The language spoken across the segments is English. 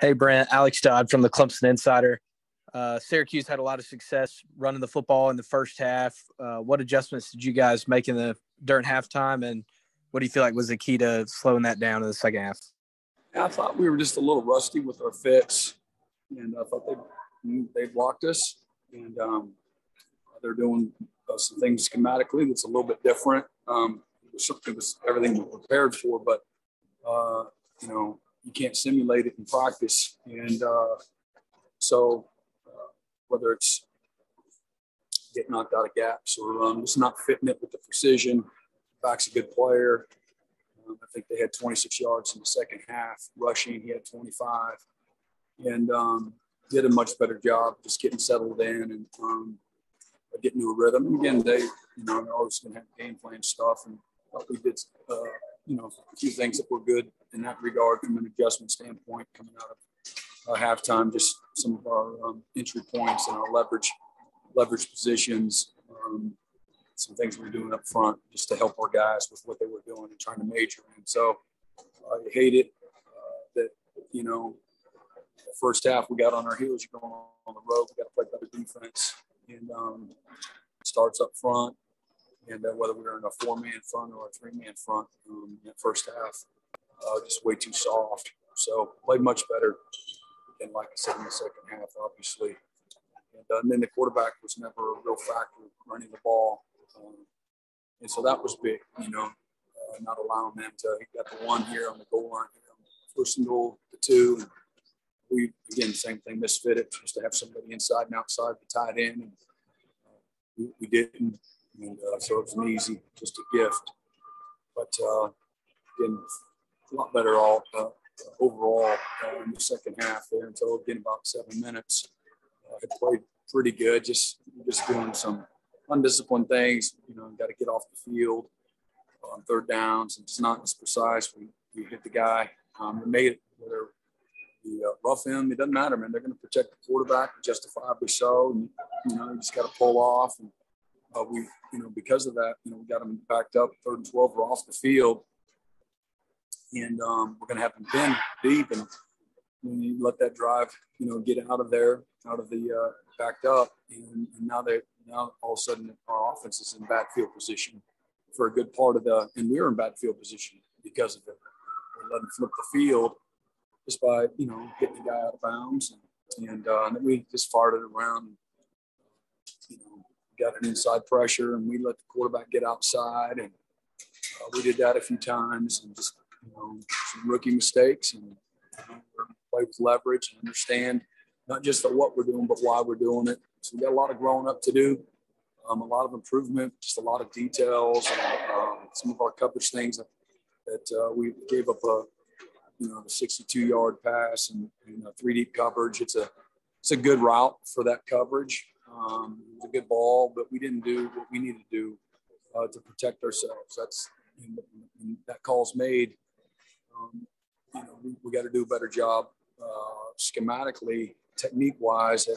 Hey, Brent, Alex Dodd from the Clemson Insider. Syracuse had a lot of success running the football in the first half. What adjustments did you guys make during halftime, and what do you feel like was the key to slowing that down in the second half? I thought we were just a little rusty with our fits, and I thought they blocked us, and they're doing some things schematically that's a little bit different. It was everything we were prepared for, but you can't simulate it in practice, and so whether it's getting knocked out of gaps or just not fitting it with the precision. Back's a good player. I think they had 26 yards in the second half. Rushing, he had 25. And did a much better job just getting settled in and getting to a rhythm. And again, they're always going to have game plan stuff. And we did, a few things that were good in that regard from an adjustment standpoint coming out of halftime. Just some of our entry points and our leverage positions. Some things we were doing up front just to help our guys with what they were doing and trying to major in. So you hate it that, the first half we got on our heels. You're going on the road. We got to play better defense. And starts up front. And whether we were in a 4-man front or a 3-man front in that first half, just way too soft. So played much better. And like I said, in the second half, obviously. And then the quarterback was never a real factor running the ball. And so that was big, not allowing them to – he got the one here on the goal line, first and goal, the two. And we, again, same thing, misfitted just to have somebody inside and outside the tight end. And we didn't. And so it was an easy, just a gift. But, again, a lot better overall in the second half there until, again, about 7 minutes. Had played pretty good, just doing some undisciplined things. Got to get off the field on third downs. It's not as precise. We hit the guy. We made it, whether we rough him, it doesn't matter, man. They're going to protect the quarterback, justifiably so. And, you just got to pull off. And because of that, we got them backed up, 3rd and 12. We're off the field. And we're going to have them pinned deep. And when you let that drive, get out of there, out of the backed up, and now all of a sudden our offense is in bad field position for a good part of and we were in bad field position because of it. We let them flip the field just by, getting the guy out of bounds, and then we just fired it around, got an inside pressure, and we let the quarterback get outside, and we did that a few times, and just, some rookie mistakes, and play with leverage and understand not just what we're doing, but why we're doing it. So we got a lot of growing up to do, a lot of improvement, just a lot of details, and some of our coverage things that we gave up a 62-yard pass and 3 deep coverage. It's a good route for that coverage. It was a good ball, but we didn't do what we needed to do to protect ourselves. That's and that call's made. We got to do a better job schematically, technique-wise,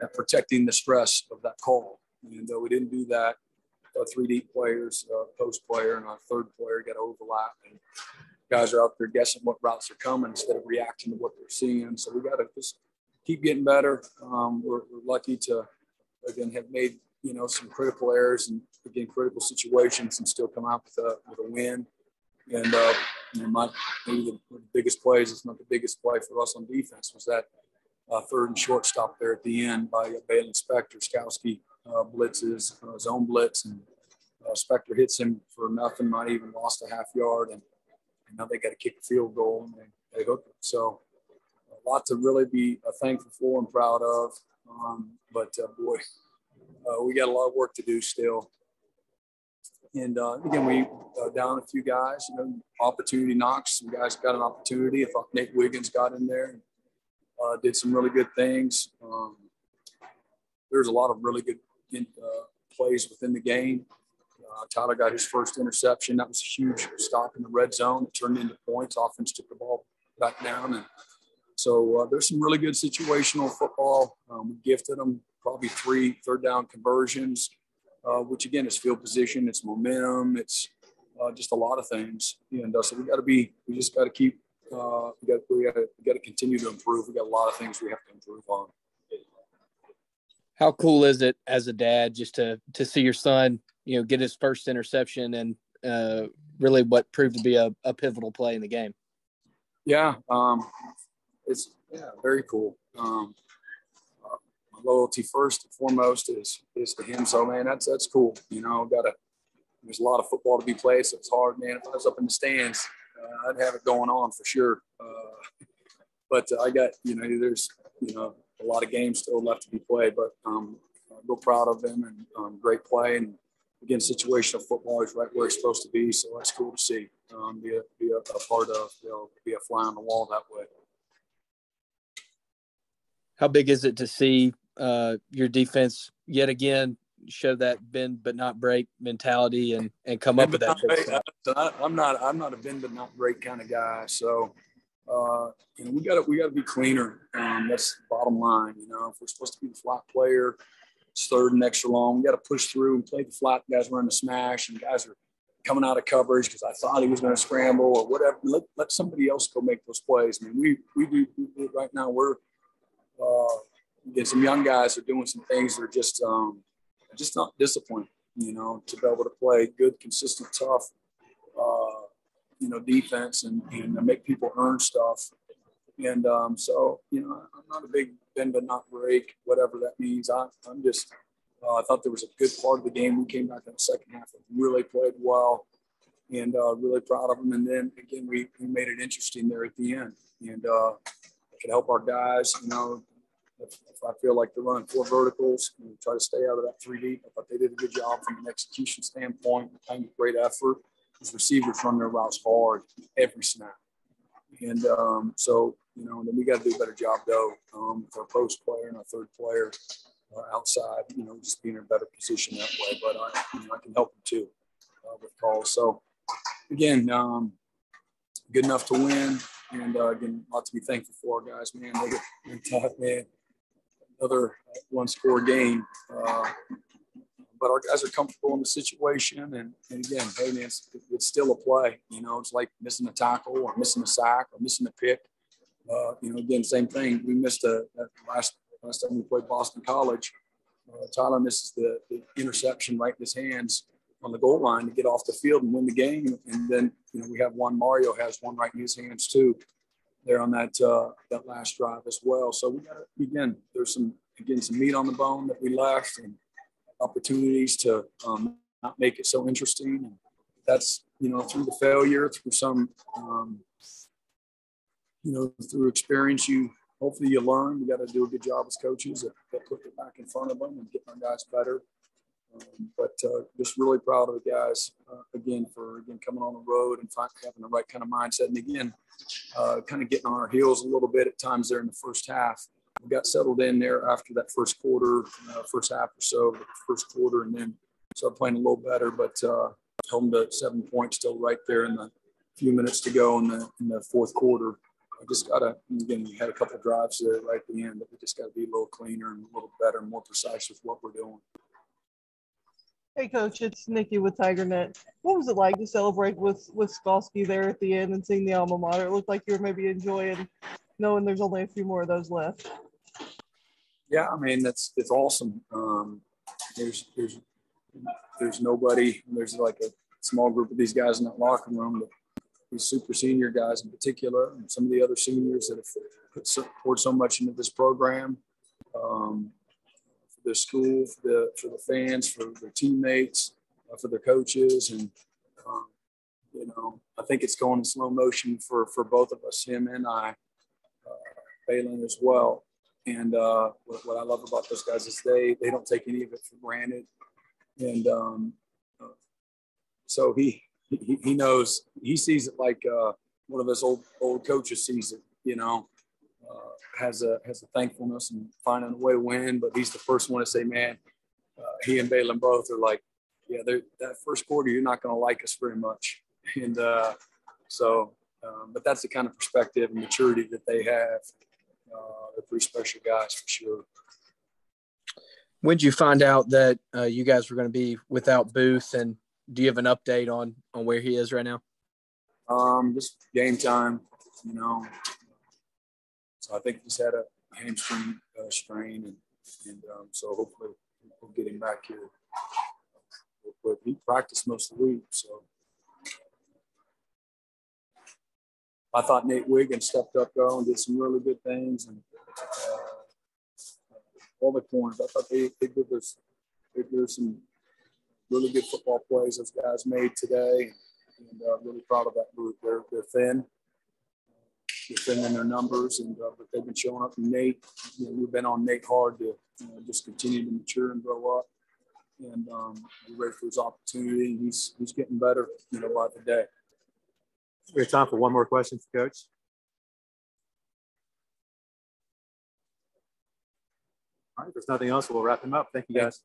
at protecting the stress of that call. And though we didn't do that, our 3 deep players, post player, and our third player got overlap. And guys are out there guessing what routes are coming instead of reacting to what they're seeing. So we got to just keep getting better. We're lucky to, again, have made, some critical errors and, again, critical situations and still come out with a win. And maybe the biggest plays, it's not the biggest play for us on defense, was that 3rd and short stop there at the end by Bailey Spector. Skowski blitzes, zone blitz, and Spector hits him for nothing, not even lost a half yard. And now they got to kick a field goal, and they hooked it. So a lot to really be thankful for and proud of. But we got a lot of work to do still. And again, we down a few guys, opportunity knocks. Some guys got an opportunity. I thought Nate Wiggins got in there and did some really good things. There's a lot of really good plays within the game. Tyler got his first interception. That was a huge stop in the red zone. It turned into points. Offense took the ball back down. And so there's some really good situational football. We gifted them probably 3 third-down conversions. Which again is field position, it's momentum, it's just a lot of things. And so we just got to keep we got to continue to improve. We got a lot of things we have to improve on. How cool is it as a dad just to see your son, get his first interception and really what proved to be a pivotal play in the game? Yeah, it's very cool. My loyalty first and foremost is to him. So man, that's cool. There's a lot of football to be played, so it's hard, man. If I was up in the stands, I'd have it going on for sure. But I got, there's, a lot of games still left to be played, but I'm real proud of him and great play. And again, situational football is right where it's supposed to be. So that's cool to see, be a part of, be a fly on the wall that way. How big is it to see your defense yet again show that bend but not break mentality and come up with that big stop? I'm not a bend but not break kind of guy. So we got to be cleaner. That's the bottom line. If we're supposed to be the flat player, it's third and extra long. We got to push through and play the flat. Guys run the smash, and guys are coming out of coverage because I thought he was going to scramble or whatever. Let somebody else go make those plays. I mean, we do right now. We're some young guys are doing some things that are just not disciplined. To be able to play good, consistent, tough. Defense and make people earn stuff. And so, I'm not a big bend but not break, whatever that means. I'm just, I thought there was a good part of the game. We came back in the second half and really played well and really proud of them. And then, again, we made it interesting there at the end. And it could help our guys, if I feel like they're running 4 verticals and try to stay out of that 3 deep. I thought they did a good job from an execution standpoint, kind of great effort. His receivers run their routes hard every snap. And so, and then we got to do a better job, though, with our post player and our third player outside, just being in a better position that way. But I can help them, too, with calls. So, again, good enough to win. And, again, a lot to be thankful for, guys, man. They get tough, man. Another one-score game. But our guys are comfortable in the situation. And again, hey, man, it's still a play. It's like missing a tackle or missing a sack or missing a pick. Again, same thing. We missed that last time we played Boston College. Tyler misses the interception right in his hands on the goal line to get off the field and win the game. And then, we have one. Mario has one right in his hands, too, there on that last drive as well. So we got to, again, there's some meat on the bone that we left and opportunities to not make it so interesting. And that's, through the failure, through some, through experience, hopefully you learn. We got to do a good job as coaches that put it back in front of them and get our guys better. But just really proud of the guys, for coming on the road and having the right kind of mindset. And again, kind of getting on our heels a little bit at times there in the first half. We got settled in there after that first quarter, first half or so, the first quarter, and then started playing a little better, but held them to 7 points still right there in the few minutes to go in the fourth quarter. I just got to, again, we had a couple of drives there right at the end, but we just got to be a little cleaner and a little better and more precise with what we're doing. Hey, Coach, it's Nikki with TigerNet. What was it like to celebrate with Skolsky there at the end and seeing the alma mater? It looked like you were maybe enjoying knowing there's only a few more of those left. Yeah, I mean, it's awesome. There's nobody. There's like a small group of these guys in that locker room, these super senior guys in particular, and some of the other seniors that have poured so much into this program. For the school, for the fans, for their teammates, for their coaches, and I think it's going in slow motion for both of us, him and I, Balin as well. And what I love about those guys is they don't take any of it for granted, and so he knows, he sees it like one of us old coaches sees it, has a thankfulness and finding a way to win. But he's the first one to say, man, he and Balin both are like, yeah, that first quarter, you're not going to like us very much. And but that's the kind of perspective and maturity that they have. They're pretty special guys for sure. When did you find out that you guys were going to be without Booth, and do you have an update on where he is right now? Just game time. you know. So I think he's had a hamstring strain, and so hopefully we'll get him back here. But he practiced most of the week, so. I thought Nate Wiggins stepped up though and did some really good things, and all the corners. I thought they did some really good football plays those guys made today, and really proud of that group. They're thin. They're thin in their numbers, and but they've been showing up. And Nate, you know, we've been on Nate hard to just continue to mature and grow up, and be ready for his opportunity. He's getting better, you know, by the day. We have time for one more question for Coach. All right, if there's nothing else, we'll wrap him up. Thank you, guys.